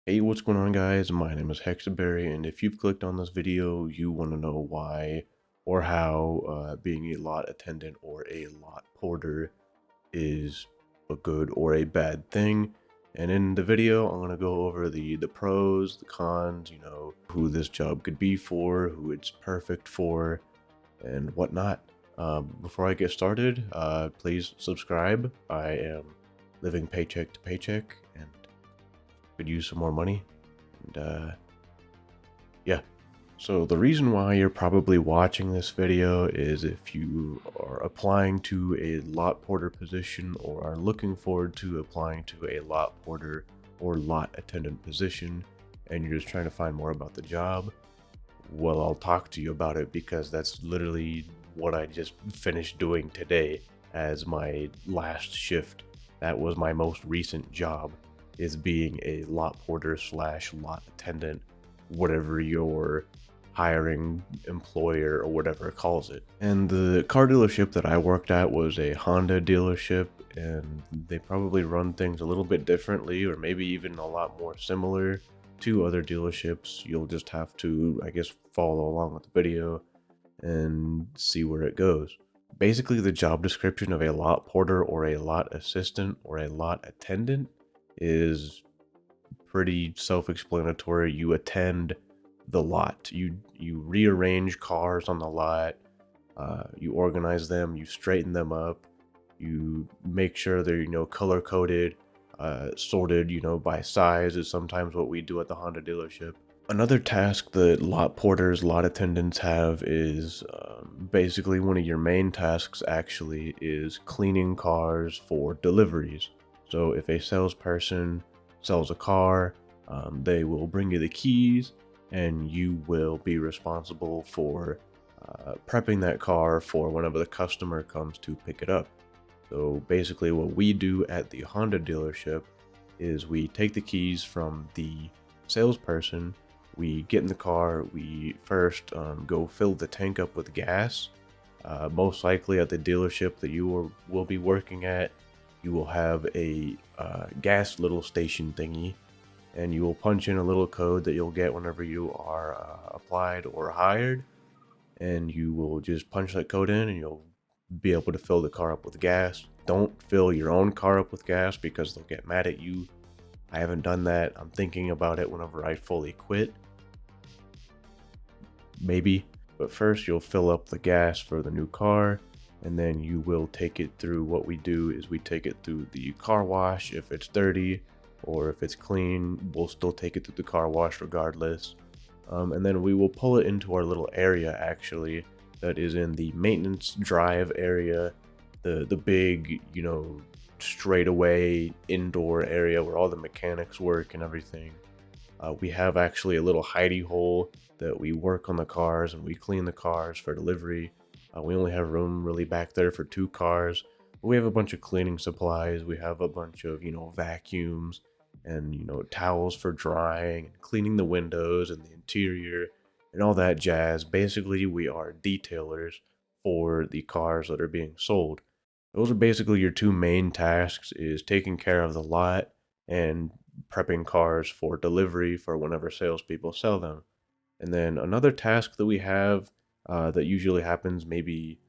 Hey, what's going on, guys? My name is Hexaberry, and if you've clicked on this video, you want to know why or how being a lot attendant or a lot porter is a good or a bad thing. And in the video, I'm going to go over the pros, the cons, who this job could be for, who it's perfect for, and whatnot. Before I get started, please subscribe. I am living paycheck to paycheck and could use some more money. And yeah, so the reason why you're probably watching this video is if you are applying to a lot porter position or are looking forward to applying to a lot porter or lot attendant position and you're just trying to find more about the job. Well, I'll talk to you about it because that's literally what I just finished doing today as my last shift. That was my most recent job, is being a lot porter slash lot attendant, whatever your hiring employer or whatever calls it. And the car dealership that I worked at was a Honda dealership, and they probably run things a little bit differently or maybe even a lot more similar to other dealerships. You'll just have to, I guess, follow along with the video and see where it goes. Basically, the job description of a lot porter or a lot assistant or a lot attendant is pretty self-explanatory. You attend the lot. You rearrange cars on the lot. You organize them. You straighten them up. You make sure they're color coded, sorted by size is sometimes what we do at the Honda dealership. Another task that lot porters, lot attendants have is basically one of your main tasks actually is cleaning cars for deliveries. So if a salesperson sells a car, they will bring you the keys and you will be responsible for prepping that car for whenever the customer comes to pick it up. So basically what we do at the Honda dealership is we take the keys from the salesperson, we get in the car, we first go fill the tank up with gas. Most likely at the dealership that you will be working at, you will have a gas little station thingy, and you will punch in a little code that you'll get whenever you are applied or hired, and you will just punch that code in and you'll be able to fill the car up with gas. Don't fill your own car up with gas because they'll get mad at you. I haven't done that. I'm thinking about it whenever I fully quit. Maybe. But first you'll fill up the gas for the new car, and then you will take it through. What we do is we take it through the car wash if it's dirty, or if it's clean, we'll still take it through the car wash regardless. And then we will pull it into our little area actually that is in the maintenance drive area, the big, straightaway indoor area where all the mechanics work and everything. We have actually a little hidey hole that we work on the cars and we clean the cars for delivery. We only have room really back there for 2 cars, but we have a bunch of cleaning supplies. We have a bunch of, vacuums and, towels for drying and cleaning the windows and the interior and all that jazz. Basically, we are detailers for the cars that are being sold. Those are basically your 2 main tasks, is taking care of the lot and prepping cars for delivery for whenever salespeople sell them. And then another task that we have that usually happens maybe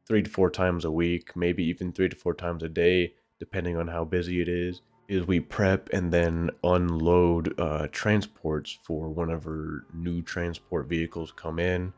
3 to 4 times a week, maybe even 3 to 4 times a day, depending on how busy it is we prep and then unload transports for whenever new transport vehicles come in.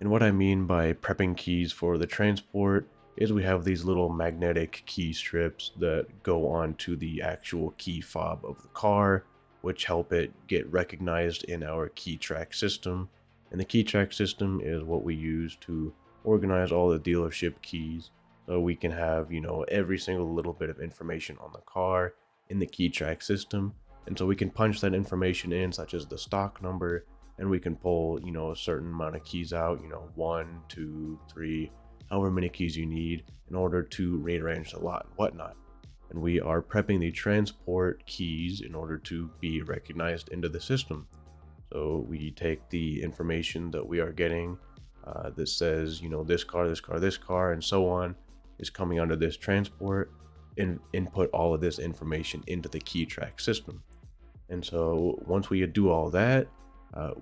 And what I mean by prepping keys for the transport is we have these little magnetic key strips that go onto the actual key fob of the car, which help it get recognized in our key track system. And the key track system is what we use to organize all the dealership keys, so we can have, every single little bit of information on the car in the key track system. And so we can punch that information in, such as the stock number, and we can pull, a certain amount of keys out, 1, 2, 3, however many keys you need in order to rearrange the lot and whatnot. And we are prepping the transport keys in order to be recognized into the system. So we take the information that we are getting that says, this car, this car, this car, and so on is coming under this transport, and input all of this information into the key track system. And so once we do all that,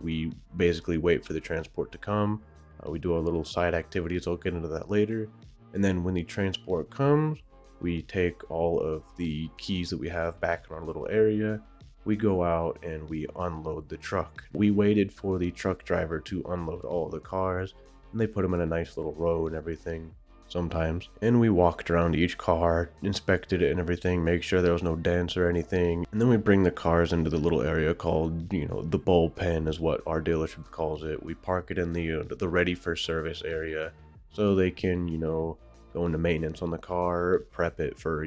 we basically wait for the transport to come. We do our little side activities. I'll get into that later. And then when the transport comes, we take all of the keys that we have back in our little area. We go out and we unload the truck. We waited for the truck driver to unload all the cars, and they put them in a nice little row and everything sometimes. And we walked around each car, inspected it and everything, make sure there was no dents or anything. And then we bring the cars into the little area called, the bullpen is what our dealership calls it. We park it in the ready for service area so they can, go into maintenance on the car, prep it for,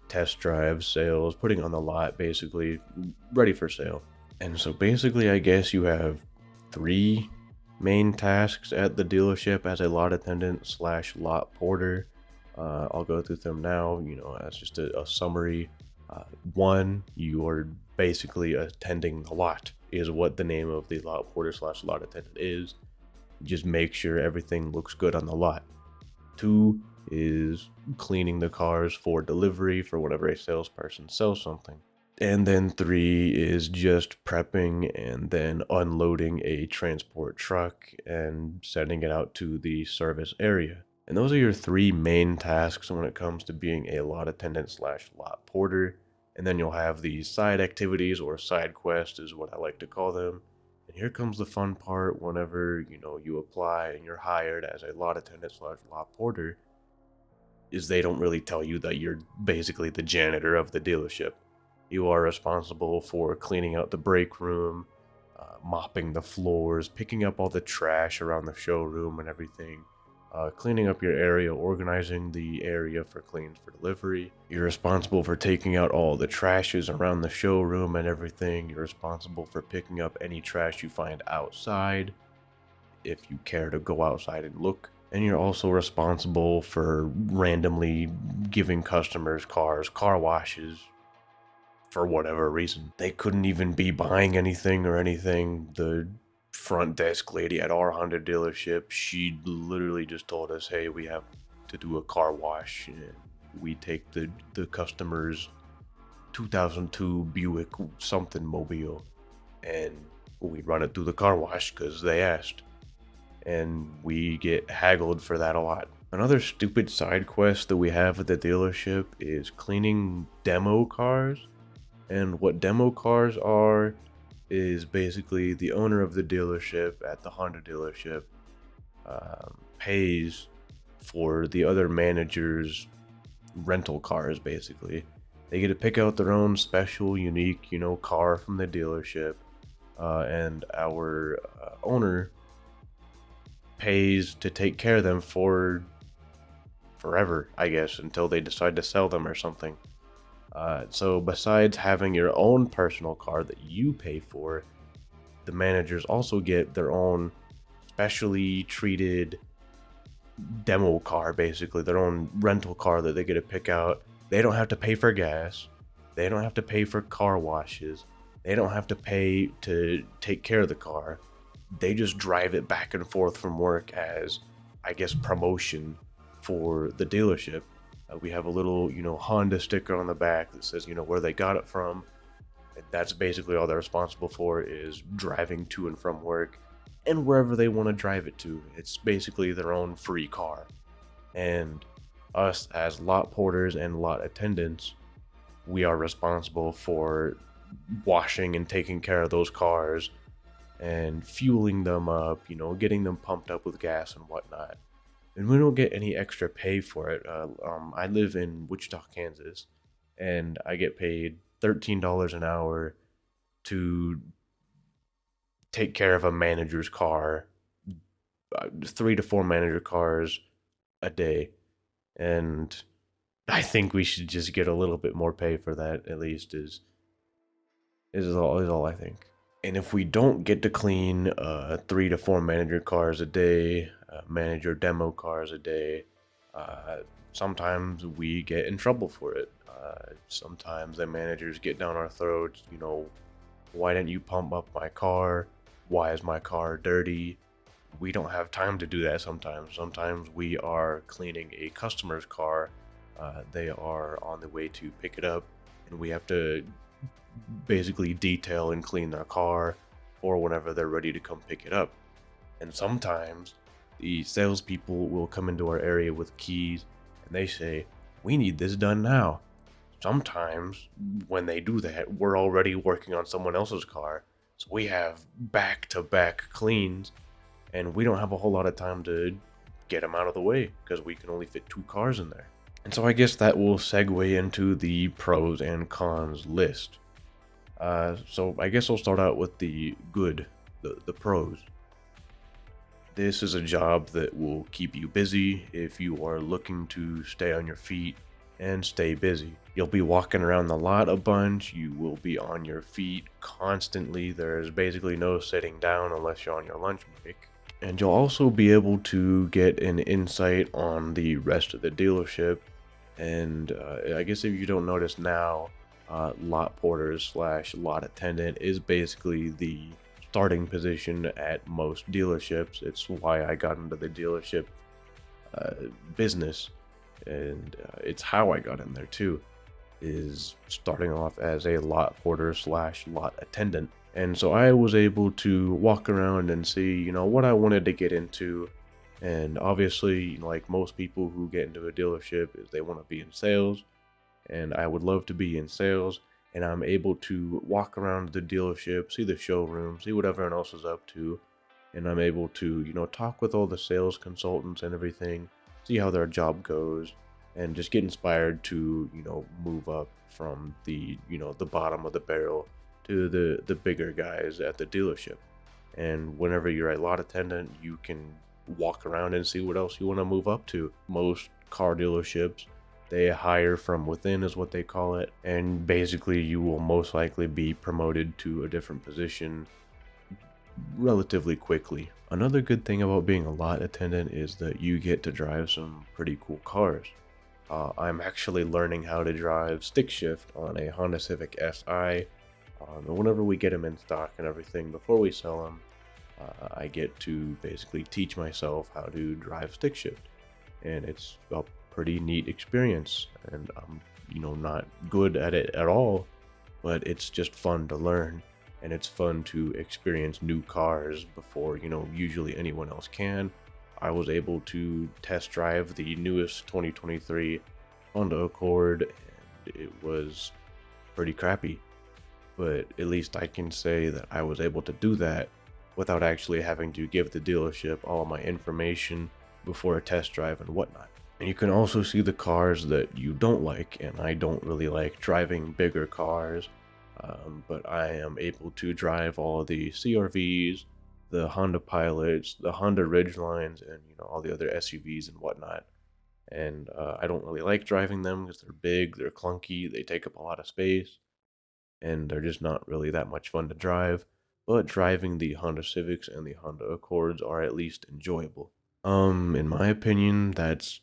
test drives, sales, putting on the lot, basically ready for sale. And so basically, I guess you have 3 main tasks at the dealership as a lot attendant slash lot porter. I'll go through them now, as just a summary. One, you are basically attending the lot, is what the name of the lot porter slash lot attendant is. Just make sure everything looks good on the lot. 2 is cleaning the cars for delivery for whenever a salesperson sells something. And then 3 is just prepping and then unloading a transport truck and sending it out to the service area. And those are your 3 main tasks when it comes to being a lot attendant slash lot porter. And then you'll have these side activities, or side quests is what I like to call them. And here comes the fun part whenever, you apply and you're hired as a lot attendant slash lot porter, is they don't really tell you that you're basically the janitor of the dealership. You are responsible for cleaning out the break room, mopping the floors, picking up all the trash around the showroom and everything, cleaning up your area, organizing the area for cleans for delivery. You're responsible for taking out all the trashes around the showroom and everything. You're responsible for picking up any trash you find outside, if you care to go outside and look. And you're also responsible for randomly giving customers car washes, for whatever reason. They couldn't even be buying anything or anything. The front desk lady at our Honda dealership, she literally just told us, hey, we have to do a car wash. And we take the customer's 2002 Buick something mobile and we run it through the car wash because they asked. And we get haggled for that a lot. Another stupid side quest that we have at the dealership is cleaning demo cars. And what demo cars are is basically the owner of the dealership at the Honda dealership pays for the other managers' rental cars, basically. They get to pick out their own special, unique, car from the dealership. And our owner pays to take care of them for forever, I guess, until they decide to sell them or something. So besides having your own personal car that you pay for, the managers also get their own specially treated demo car, basically their own rental car that they get to pick out. They don't have to pay for gas. They don't have to pay for car washes. They don't have to pay to take care of the car. They just drive it back and forth from work as, I guess, promotion for the dealership. We have a little, Honda sticker on the back that says, where they got it from. And that's basically all they're responsible for, is driving to and from work and wherever they want to drive it to. It's basically their own free car. And us as lot porters and lot attendants, we are responsible for washing and taking care of those cars and fueling them up, getting them pumped up with gas and whatnot. And we don't get any extra pay for it. I live in Wichita, Kansas, and I get paid $13 an hour to take care of a manager's car, 3 to 4 manager cars a day. And I think we should just get a little bit more pay for that, at least, is all I think. And if we don't get to clean 3 to 4 manager cars a day, manager demo cars a day, sometimes we get in trouble for it. Sometimes the managers get down our throats, why didn't you pump up my car? Why is my car dirty? We don't have time to do that sometimes. Sometimes we are cleaning a customer's car. They are on the way to pick it up, and we have to basically detail and clean their car for whenever they're ready to come pick it up. And sometimes the salespeople will come into our area with keys and they say, "We need this done now." Sometimes when they do that, we're already working on someone else's car. So we have back to back cleans and we don't have a whole lot of time to get them out of the way because we can only fit 2 cars in there. And so I guess that will segue into the pros and cons list. So I guess I'll start out with the good, the pros. This is a job that will keep you busy if you are looking to stay on your feet and stay busy. You'll be walking around the lot a bunch, you will be on your feet constantly. There's basically no sitting down unless you're on your lunch break. And you'll also be able to get an insight on the rest of the dealership. And I guess if you don't notice now, lot porter slash lot attendant is basically the starting position at most dealerships. It's why I got into the dealership business, and it's how I got in there too, is starting off as a lot porter slash lot attendant. And so I was able to walk around and see, what I wanted to get into. And obviously, like most people who get into a dealership, is they want to be in sales. And I would love to be in sales. And I'm able to walk around the dealership, see the showroom, see what everyone else is up to. And I'm able to, talk with all the sales consultants and everything, see how their job goes, and just get inspired to, move up from the, the bottom of the barrel to the bigger guys at the dealership. And whenever you're a lot attendant, you can walk around and see what else you want to move up to. Most car dealerships, they hire from within is what they call it, and basically you will most likely be promoted to a different position relatively quickly. Another good thing about being a lot attendant is that you get to drive some pretty cool cars. I'm actually learning how to drive stick shift on a Honda Civic Si. And whenever we get them in stock and everything, before we sell them, I get to basically teach myself how to drive stick shift. And it's a pretty neat experience. And I'm, not good at it at all, but it's just fun to learn. And it's fun to experience new cars before, usually anyone else can. I was able to test drive the newest 2023 Honda Accord, and it was pretty crappy. But at least I can say that I was able to do that without actually having to give the dealership all my information before a test drive and whatnot. And you can also see the cars that you don't like, and I don't really like driving bigger cars, but I am able to drive all of the CRVs, the Honda Pilots, the Honda Ridgelines, and all the other SUVs and whatnot. And I don't really like driving them because they're big, they're clunky, they take up a lot of space, and they're just not really that much fun to drive. But driving the Honda Civics and the Honda Accords are at least enjoyable. In my opinion, that's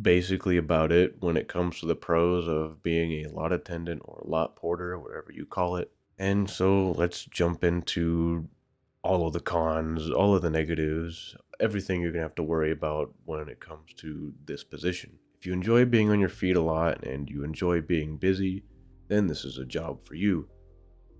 basically about it when it comes to the pros of being a lot attendant or lot porter, whatever you call it. And so let's jump into all of the cons, all of the negatives, everything you're going to have to worry about when it comes to this position. If you enjoy being on your feet a lot and you enjoy being busy, then this is a job for you.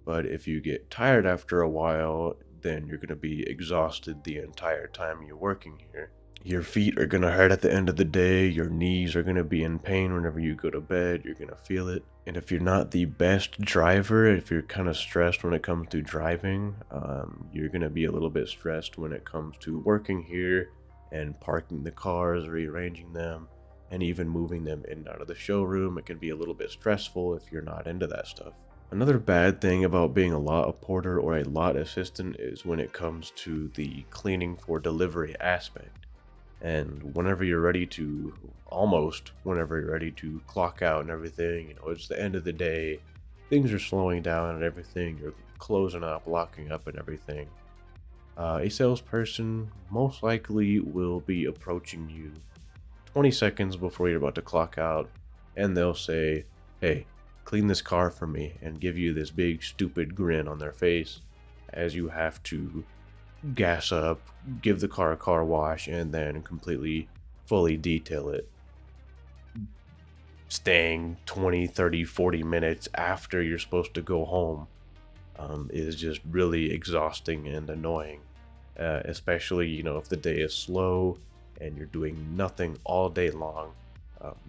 But if you get tired after a while, then you're going to be exhausted the entire time you're working here. Your feet are going to hurt at the end of the day, your knees are going to be in pain whenever you go to bed, you're going to feel it. And if you're not the best driver, if you're kind of stressed when it comes to driving, you're going to be a little bit stressed when it comes to working here and parking the cars, rearranging them, and even moving them in and out of the showroom. It can be a little bit stressful if you're not into that stuff. Another bad thing about being a lot porter or a lot assistant is when it comes to the cleaning for delivery aspect. And whenever you're ready to, almost whenever you're ready to clock out and everything, it's the end of the day, things are slowing down and everything, you're closing up, locking up and everything. A salesperson most likely will be approaching you 20 seconds before you're about to clock out, and they'll say, "Hey, clean this car for me," and give you this big stupid grin on their face as you have to gas up, give the car a car wash, and then completely fully detail it. staying 20, 30, 40 minutes after you're supposed to go home is just really exhausting and annoying. Especially, if the day is slow and you're doing nothing all day long.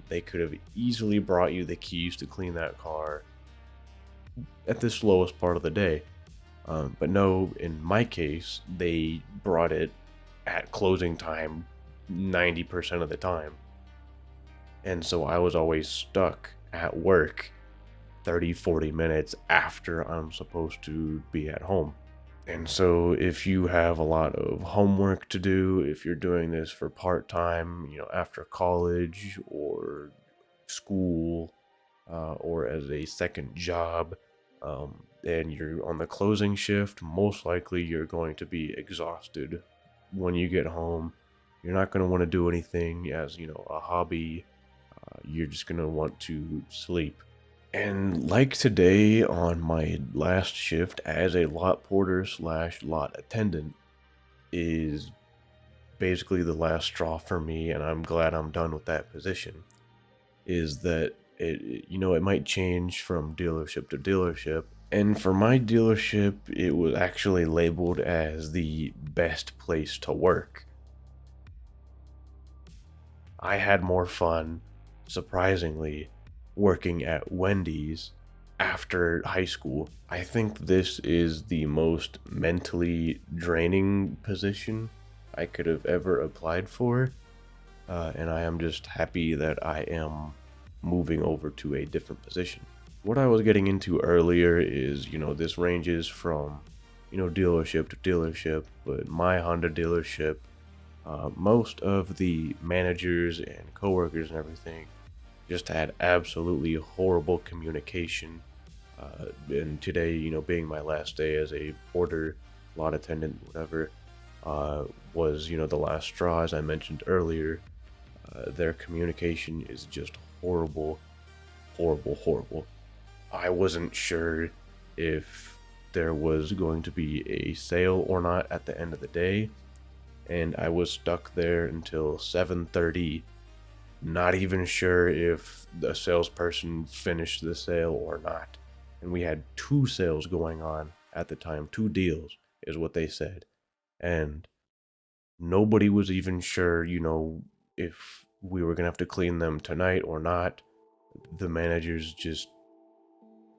They could have easily brought you the keys to clean that car at the slowest part of the day. But no, in my case, they brought it at closing time 90% of the time. And so I was always stuck at work 30, 40 minutes after I'm supposed to be at home. And so if you have a lot of homework to do, if you're doing this for part-time, after college or school, or as a second job, and you're on the closing shift, most likely you're going to be exhausted when you get home. You're not going to want to do anything as, a hobby. You're just going to want to sleep. And like today on my last shift as a lot porter slash lot attendant is basically the last straw for me, and I'm glad I'm done with that position, is that it might change from dealership to dealership. And for my dealership, it was actually labeled as the best place to work. I had more fun, surprisingly, working at Wendy's after high school. I think this is the most mentally draining position I could have ever applied for. And I am just happy that I am moving over to a different position. What I was getting into earlier is, this ranges from, dealership to dealership, but my Honda dealership, most of the managers and coworkers and everything just had absolutely horrible communication. And today, being my last day as a porter, lot attendant, whatever, was, the last straw, as I mentioned earlier. Their communication is just horrible, horrible, horrible. I wasn't sure if there was going to be a sale or not at the end of the day, and I was stuck there until 7:30, not even sure if the salesperson finished the sale or not. And we had 2 sales going on at the time, 2 deals is what they said. And nobody was even sure, if we were gonna have to clean them tonight or not. The manager's just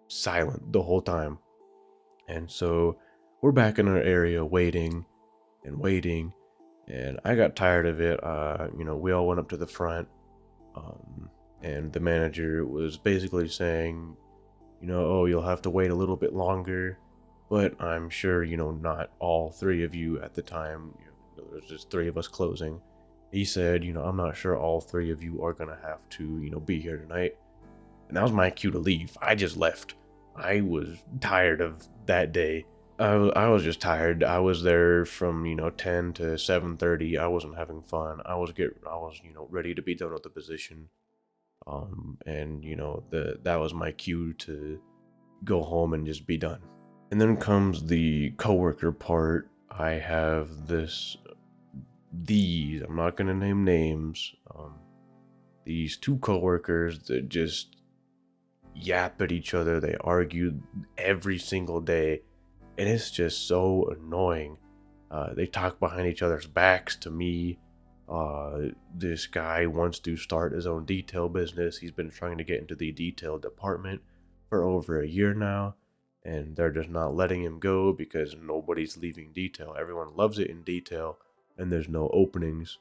silent the whole time. And so we're back in our area waiting and waiting, and I got tired of it. We all went up to the front, and the manager was basically saying, oh, you'll have to wait a little bit longer, but I'm sure, not all 3 of you at the time, there was just 3 of us closing. He said, I'm not sure all 3 of you are gonna have to, be here tonight. And that was my cue to leave. I just left. I was tired of that day. I was just tired. I was there from 10 to 7:30. I wasn't having fun. I was ready to be done with the position. And that was my cue to go home and just be done. And then comes the coworker part. I have these. I'm not gonna name names. These 2 coworkers that just yap at each other. They argue every single day, and it's just so annoying. They talk behind each other's backs to me. This guy wants to start his own detail business. He's been trying to get into the detail department for over a year now, and they're just not letting him go because nobody's leaving detail. Everyone loves it in detail, and there's no openings.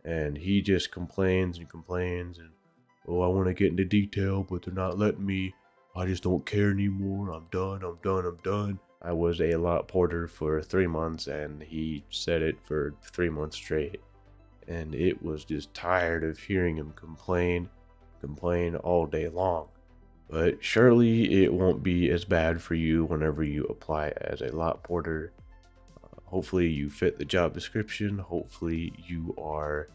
And he just complains and complains, and oh, I want to get into detail, but they're not letting me. I just don't care anymore. I'm done. I'm done. I'm done. I was a lot porter for 3 months, and he said it for 3 months straight. And it was just tired of hearing him complain all day long. But surely it won't be as bad for you whenever you apply as a lot porter. Hopefully you fit the job description. Hopefully you are,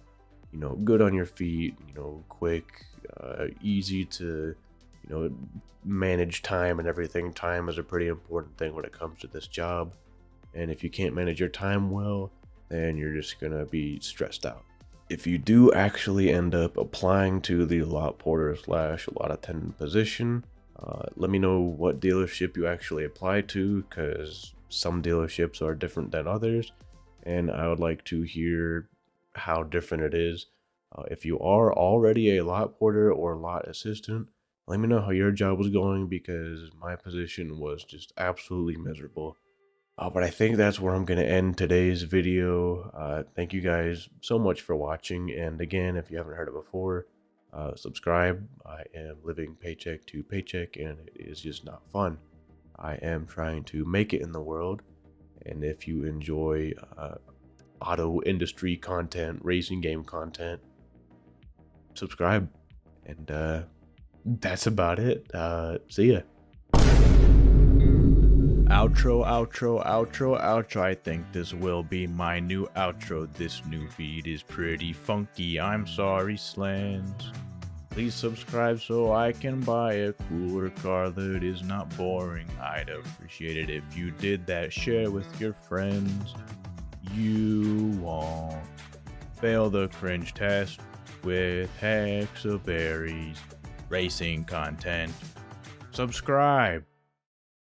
good on your feet, quick, easy to, manage time and everything. Time is a pretty important thing when it comes to this job. And if you can't manage your time well, then you're just gonna be stressed out. If you do actually end up applying to the lot porter slash lot attendant position, let me know what dealership you actually apply to, because some dealerships are different than others, and I would like to hear how different it is. If you are already a lot porter or lot assistant, let me know how your job was going, because my position was just absolutely miserable. But I think that's where I'm going to end today's video. Thank you guys so much for watching. And again, if you haven't heard it before, subscribe. I am living paycheck to paycheck, and it is just not fun. I am trying to make it in the world. And if you enjoy auto industry content, racing game content, subscribe. And that's about it. See ya. Outro, outro, outro, outro. I think this will be my new outro. This new beat is pretty funky. I'm sorry, Slans. Please subscribe so I can buy a cooler car that is not boring. I'd appreciate it if you did that. Share with your friends. You won't fail the cringe test with Hexaberry's racing content. Subscribe.